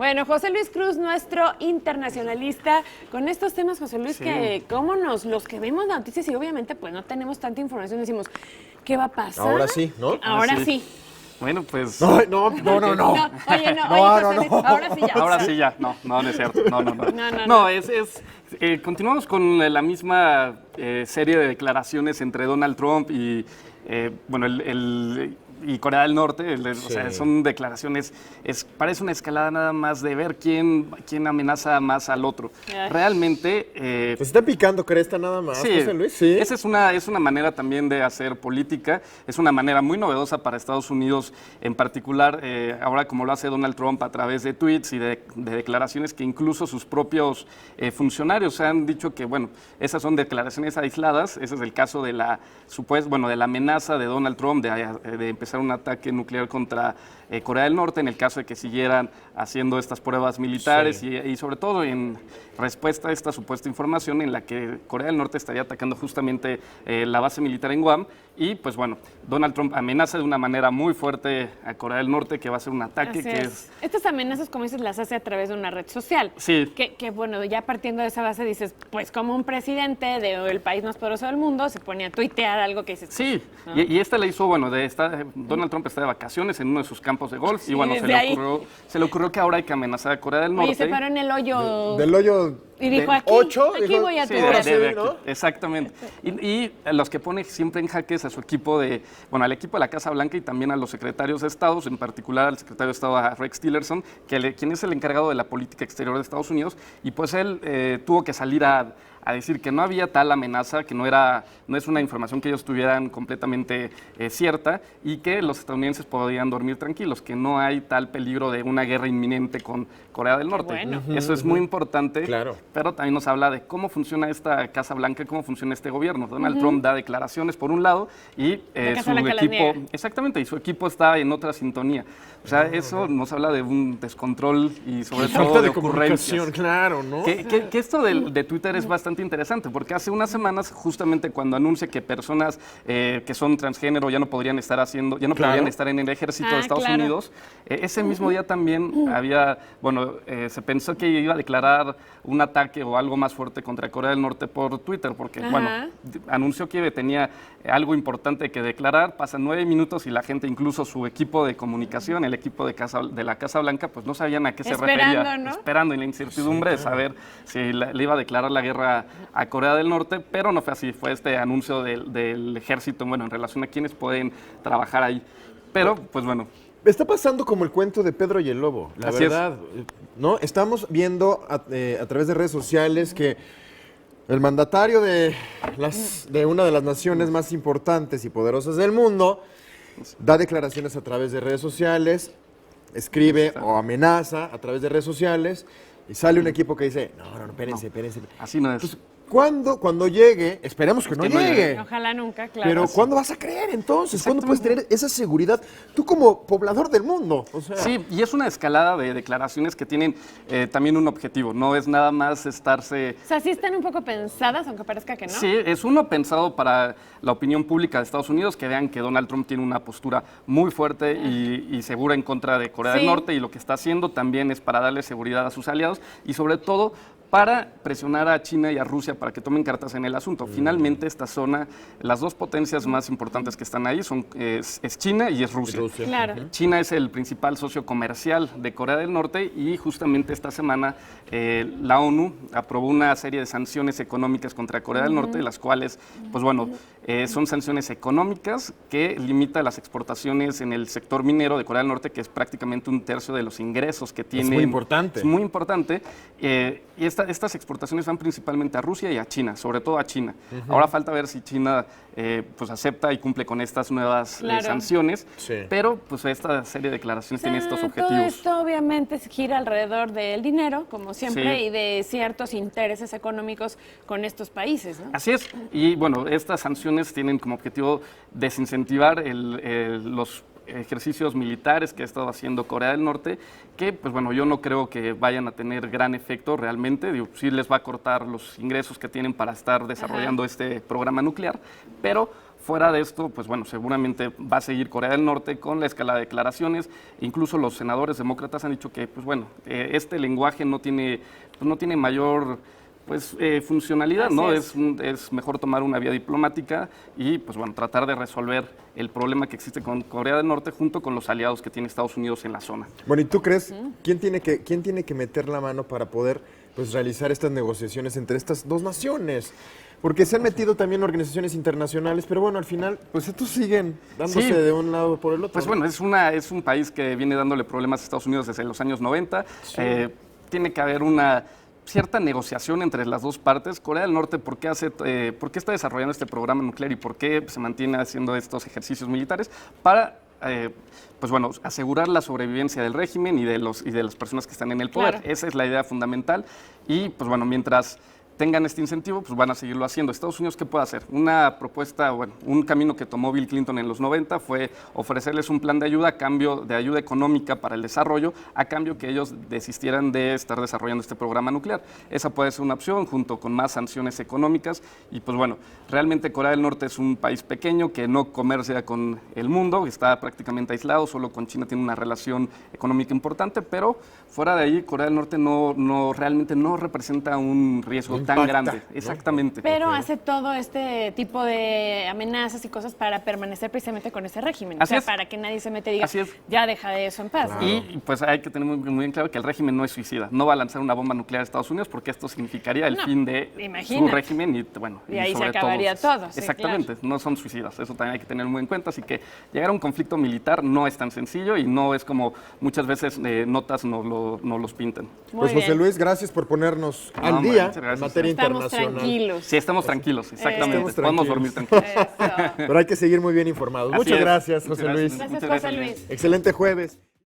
Bueno, José Luis Cruz, nuestro internacionalista, con estos temas, José Luis, que cómo los que vemos noticias y obviamente pues no tenemos tanta información, decimos, ¿qué va a pasar? Ahora sí, ¿no? Ahora sí. Bueno, pues... No. Oye, no, oye, José Luis, ahora sí ya. Ahora sí ya, no es cierto, no. No, continuamos con la misma serie de declaraciones entre Donald Trump y, y Corea del Norte. O sea, son declaraciones, parece una escalada nada más de ver quién amenaza más al otro. Realmente... pues está picando cresta nada más, José Luis. Sí. Esa es una manera también de hacer política, es una manera muy novedosa para Estados Unidos, en particular ahora como lo hace Donald Trump a través de tweets y de declaraciones que incluso sus propios funcionarios han dicho que, bueno, esas son declaraciones aisladas. Ese es el caso de la amenaza de Donald Trump de empezar un ataque nuclear contra Corea del Norte en el caso de que siguieran haciendo estas pruebas militares y sobre todo en respuesta a esta supuesta información en la que Corea del Norte estaría atacando justamente la base militar en Guam. Y pues bueno, Donald Trump amenaza de una manera muy fuerte a Corea del Norte que va a ser un ataque Estas amenazas, como dices, las hace a través de una red social. Sí. Que bueno, ya partiendo de esa base dices, pues como un presidente del país más poderoso del mundo se pone a tuitear algo que dices. Sí, ¿no? y esta le hizo, Donald Trump está de vacaciones en uno de sus campos de golf y bueno, se le ocurrió que ahora hay que amenazar a Corea del Norte. Oye, se paró en el hoyo. Del hoyo... Y dijo, aquí voy a tuitear. ¿no? Exactamente. Y los que pone siempre en jaque es a su equipo al equipo de la Casa Blanca y también a los secretarios de Estado, en particular al secretario de Estado a Rex Tillerson, quien es el encargado de la política exterior de Estados Unidos, y pues él tuvo que salir a decir que no había tal amenaza, que no es una información que ellos tuvieran completamente cierta y que los estadounidenses podían dormir tranquilos, que no hay tal peligro de una guerra inminente con Corea del Norte. Bueno. Eso es muy importante, claro. Pero también nos habla de cómo funciona esta Casa Blanca, cómo funciona este gobierno. Donald Trump da declaraciones por un lado y su equipo, exactamente, y su equipo está en otra sintonía. O sea, eso nos habla de un descontrol y sobre todo de ocurrencias. Claro, ¿no? Que esto de Twitter es bastante interesante, porque hace unas semanas, justamente cuando anuncia que personas que son transgénero ya no podrían estar podrían estar en el ejército de Estados Unidos, ese mismo día también se pensó que iba a declarar un ataque o algo más fuerte contra Corea del Norte por Twitter, porque anunció que tenía algo importante que declarar, pasan 9 minutos y la gente, incluso su equipo de comunicación, el equipo de la Casa Blanca, pues no sabían a qué se refería, ¿no? Esperando en la incertidumbre de saber si le iba a declarar la guerra a Corea del Norte, pero no fue así, fue este anuncio del ejército, en relación a quienes pueden trabajar ahí. Pero, pues bueno. Está pasando como el cuento de Pedro y el Lobo, la Así verdad, ¿no? Estamos viendo a través de redes sociales que el mandatario de una de las naciones más importantes y poderosas del mundo da declaraciones a través de redes sociales, escribe o amenaza a través de redes sociales y sale un equipo que dice, no, espérense. Así no es. Entonces, cuando llegue, esperemos que no llegue. Ojalá nunca, claro. Pero ¿cuándo vas a creer entonces? ¿Cuándo puedes tener esa seguridad? Tú como poblador del mundo. O sea. Sí, y es una escalada de declaraciones que tienen también un objetivo, no es nada más estarse... O sea, sí están un poco pensadas, aunque parezca que no. Sí, es uno pensado para la opinión pública de Estados Unidos, que vean que Donald Trump tiene una postura muy fuerte y segura en contra de Corea del Norte, y lo que está haciendo también es para darle seguridad a sus aliados y sobre todo para presionar a China y a Rusia para que tomen cartas en el asunto. Finalmente, esta zona, las dos potencias más importantes que están ahí es China y es Rusia. Claro. China es el principal socio comercial de Corea del Norte y justamente esta semana la ONU aprobó una serie de sanciones económicas contra Corea del Norte, las cuales, son sanciones económicas que limitan las exportaciones en el sector minero de Corea del Norte, que es prácticamente 1/3 de los ingresos que tiene. Es muy importante. Es muy importante. Y estas exportaciones van principalmente a Rusia y a China, sobre todo a China. Ahora falta ver si China acepta y cumple con estas nuevas sanciones, pero esta serie de declaraciones tiene estos objetivos. Todo esto obviamente gira alrededor del dinero, como siempre, y de ciertos intereses económicos con estos países, ¿no? Así es, y estas sanciones tienen como objetivo desincentivar los ejercicios militares que ha estado haciendo Corea del Norte, que yo no creo que vayan a tener gran efecto realmente. Sí les va a cortar los ingresos que tienen para estar desarrollando este programa nuclear, pero Fuera de esto, pues bueno, seguramente va a seguir Corea del Norte con la escala de declaraciones. Incluso los senadores demócratas han dicho que, pues bueno, este lenguaje no tiene mayor funcionalidad, ¿no? Es mejor tomar una vía diplomática y, pues bueno, tratar de resolver el problema que existe con Corea del Norte junto con los aliados que tiene Estados Unidos en la zona. Bueno, ¿y tú crees quién tiene que meter la mano para poder pues realizar estas negociaciones entre estas dos naciones? Porque se han metido también organizaciones internacionales, pero bueno, al final, pues estos siguen dándose de un lado por el otro. Pues bueno, es un país que viene dándole problemas a Estados Unidos desde los años 90. Sí. Tiene que haber una cierta negociación entre las dos partes. Corea del Norte, ¿por qué está desarrollando este programa nuclear y por qué se mantiene haciendo estos ejercicios militares? Para pues bueno, asegurar la sobrevivencia del régimen y de las personas que están en el poder. Claro. Esa es la idea fundamental. Y pues bueno, mientras tengan este incentivo, pues van a seguirlo haciendo. Estados Unidos, ¿qué puede hacer? Una propuesta, bueno, un camino que tomó Bill Clinton en los 90 fue ofrecerles un plan de ayuda a cambio de ayuda económica para el desarrollo, a cambio que ellos desistieran de estar desarrollando este programa nuclear. Esa puede ser una opción, junto con más sanciones económicas. Y pues bueno, realmente Corea del Norte es un país pequeño que no comercia con el mundo, está prácticamente aislado, solo con China tiene una relación económica importante, pero fuera de ahí, Corea del Norte realmente no representa un riesgo tan grande, exactamente. Pero hace todo este tipo de amenazas y cosas para permanecer precisamente con ese régimen. O sea, para que nadie se mete y diga, ya deja de eso en paz. Claro. Y pues hay que tener muy bien claro que el régimen no es suicida. No va a lanzar una bomba nuclear a Estados Unidos porque esto significaría el fin de su régimen y bueno. Y ahí se acabaría todo. Sí, exactamente, claro. No son suicidas. Eso también hay que tener muy en cuenta. Así que llegar a un conflicto militar no es tan sencillo y no es como muchas veces notas nos los pintan. Pues José Luis, gracias por ponernos al día en materia estamos internacional. Tranquilos. Sí, estamos tranquilos, exactamente. Podemos dormir tranquilos. Pero hay que seguir muy bien informados. Muchas gracias, José Luis. Gracias, José Luis. Excelente jueves.